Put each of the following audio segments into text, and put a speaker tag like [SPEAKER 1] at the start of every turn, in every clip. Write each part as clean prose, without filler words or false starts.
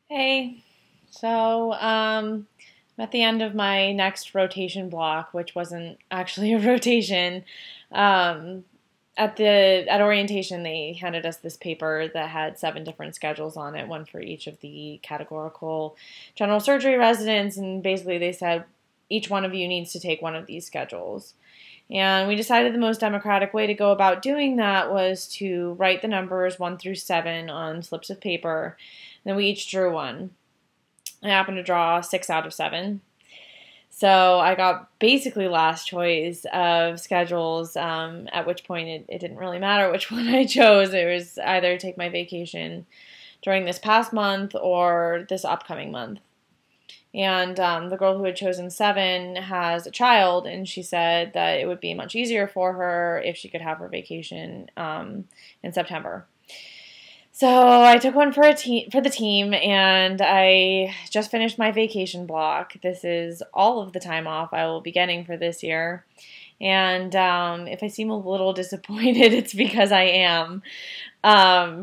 [SPEAKER 1] Hey, I'm at the end of my next rotation block, which wasn't actually a rotation. Um, at orientation, they handed us this paper that had seven different schedules on it, one for each of the categorical general surgery residents, and basically they said each one of you needs to take one of these schedules. And we decided the most democratic way to go about doing that was to write the numbers 1 through 7 on slips of paper. And then we each drew one. I happened to draw 6 out of 7. So I got basically last choice of schedules, at which point it didn't really matter which one I chose. It was either take my vacation during this past month or this upcoming month. And the girl who had chosen 7 has a child, and she said that it would be much easier for her if she could have her vacation in September. So I took one for the team, and I just finished my vacation block. This is all of the time off I will be getting for this year. And if I seem a little disappointed, it's because I am.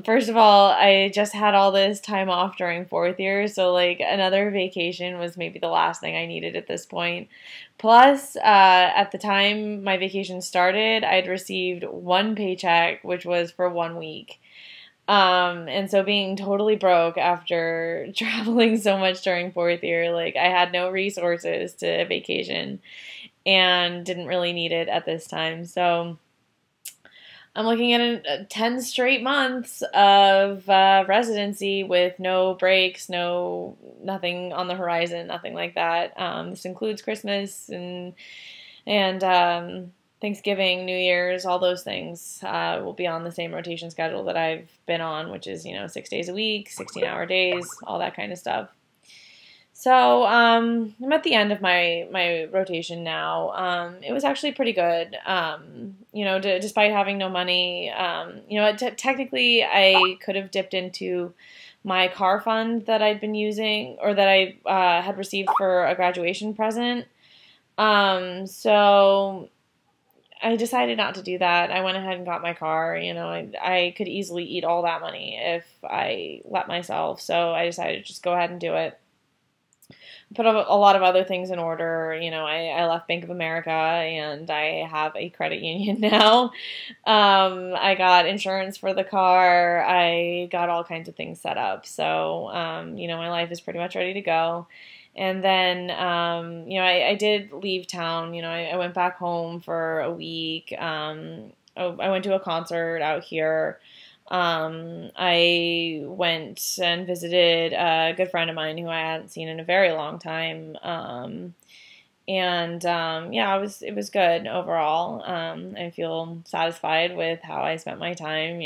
[SPEAKER 1] First of all, I just had all this time off during fourth year, so like another vacation was maybe the last thing I needed at this point. Plus, at the time my vacation started, I'd received one paycheck, which was for 1 week. And so being totally broke after traveling so much during fourth year, like I had no resources to vacation and didn't really need it at this time. So I'm looking at 10 straight months of residency with no breaks, nothing on the horizon, nothing like that. This includes Christmas and Thanksgiving, New Year's, all those things will be on the same rotation schedule that I've been on, which is 6 days a week, 16-hour days, all that kind of stuff. So I'm at the end of my rotation now. It was actually pretty good. Despite having no money, technically I could have dipped into my car fund that I'd been using or that I had received for a graduation present. So I decided not to do that. I went ahead and got my car. I could easily eat all that money if I let myself. So I decided to just go ahead and do it. Put a lot of other things in order. I left Bank of America and I have a credit union now. I got insurance for the car. I got all kinds of things set up. So, my life is pretty much ready to go. And then, I did leave town. I went back home for a week. I went to a concert out here. I went and visited a good friend of mine who I hadn't seen in a very long time. It was good overall. I feel satisfied with how I spent my time.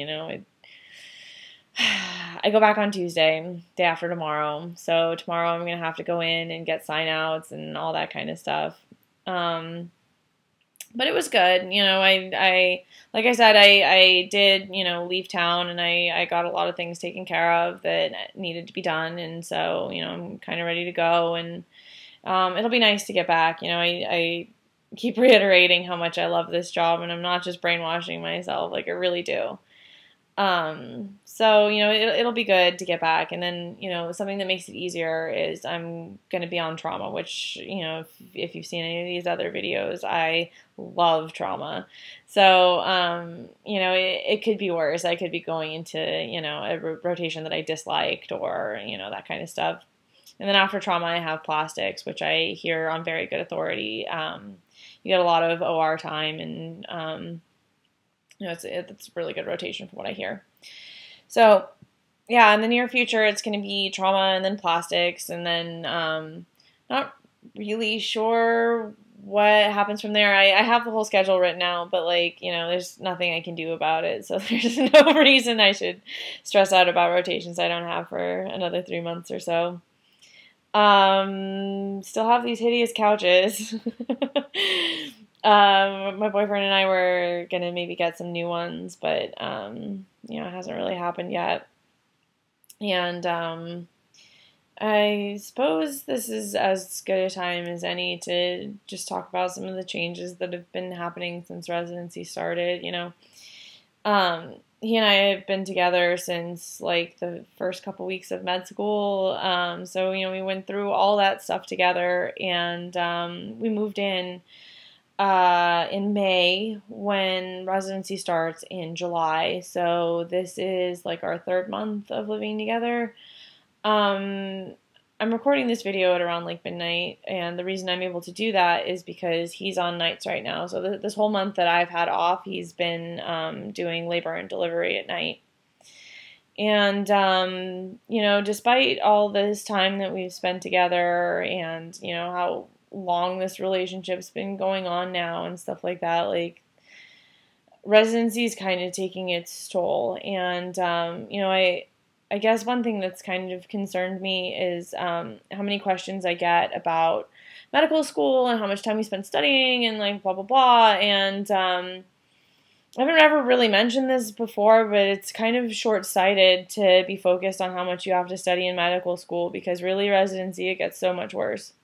[SPEAKER 1] I go back on Tuesday, day after tomorrow. So tomorrow I'm going to have to go in and get sign outs and all that kind of stuff. But it was good. Like I said, I did, leave town and I got a lot of things taken care of that needed to be done. And so, I'm kind of ready to go and, it'll be nice to get back. I keep reiterating how much I love this job and I'm not just brainwashing myself. Like I really do. It'll be good to get back. And then, something that makes it easier is I'm going to be on trauma, which, if you've seen any of these other videos, I love trauma. So, it could be worse. I could be going into, a rotation that I disliked or, that kind of stuff. And then after trauma, I have plastics, which I hear on very good authority. You get a lot of OR time and, it's a really good rotation from what I hear. So, yeah, in the near future, it's going to be trauma and then plastics, and then not really sure what happens from there. I have the whole schedule written out, but there's nothing I can do about it. So there's no reason I should stress out about rotations I don't have for another 3 months or so. Still have these hideous couches. My boyfriend and I were gonna maybe get some new ones, but it hasn't really happened yet. And I suppose this is as good a time as any to just talk about some of the changes that have been happening since residency started. he and I have been together since like the first couple weeks of med school. So, we went through all that stuff together, and we moved in May when residency starts in July. So this is like our third month of living together. Um, I'm recording this video at around like midnight, and the reason I'm able to do that is because he's on nights right now. So this whole month that I've had off, he's been doing labor and delivery at night. And, despite all this time that we've spent together and, how long this relationship's been going on now and stuff like that, like, residency is kind of taking its toll. And, I guess one thing that's kind of concerned me is how many questions I get about medical school and how much time we spend studying and, like, blah, blah, blah. And, I haven't ever really mentioned this before, but it's kind of short-sighted to be focused on how much you have to study in medical school, because really residency, it gets so much worse.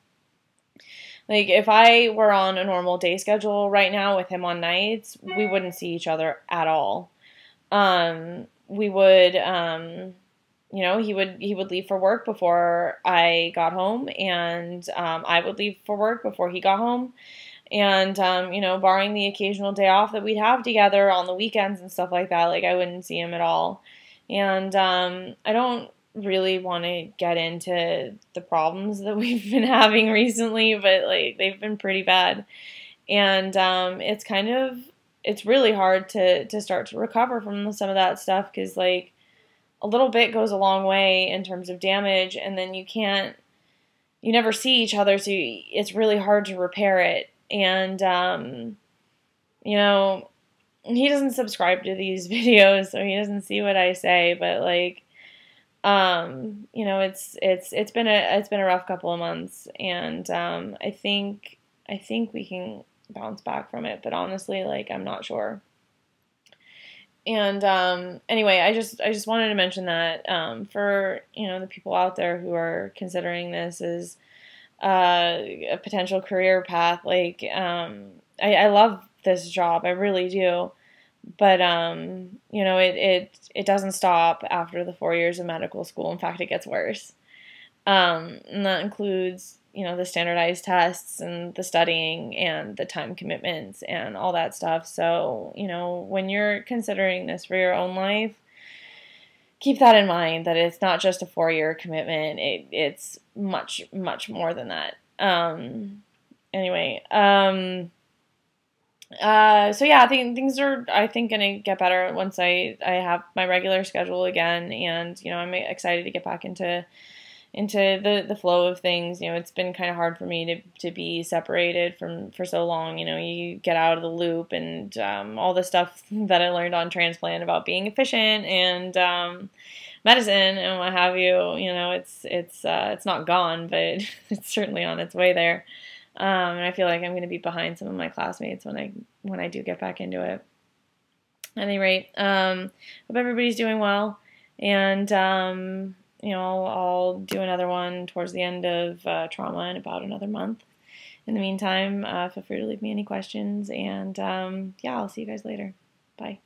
[SPEAKER 1] Like, if I were on a normal day schedule right now with him on nights, we wouldn't see each other at all. We would, he would leave for work before I got home, and I would leave for work before he got home. And, barring the occasional day off that we'd have together on the weekends and stuff like that, like, I wouldn't see him at all. And I don't really want to get into the problems that we've been having recently, but, like, they've been pretty bad. And it's really hard to start to recover from some of that stuff, because, like, a little bit goes a long way in terms of damage, and then you never see each other, so it's really hard to repair it. And, he doesn't subscribe to these videos, so he doesn't see what I say, but, like, it's been a rough couple of months, and, I think we can bounce back from it, but honestly, like, I'm not sure. And, anyway, I just wanted to mention that, for, the people out there who are considering this as a potential career path. Like, I love this job, I really do, but it doesn't stop after the 4 years of medical school. In fact, it gets worse. And that includes, the standardized tests and the studying and the time commitments and all that stuff. So, when you're considering this for your own life, keep that in mind, that it's not just a 4-year commitment. It's much, much more than that. Anyway, so yeah, I think things are, gonna get better once I have my regular schedule again, and, I'm excited to get back into the flow of things. It's been kind of hard for me to be separated for so long. You get out of the loop, and all the stuff that I learned on transplant about being efficient and medicine and what have you. It's not gone, but it's certainly on its way there. And I feel like I'm going to be behind some of my classmates when I do get back into it. At any rate, hope everybody's doing well, and I'll do another one towards the end of trauma in about another month. In the meantime, feel free to leave me any questions, and yeah, I'll see you guys later. Bye.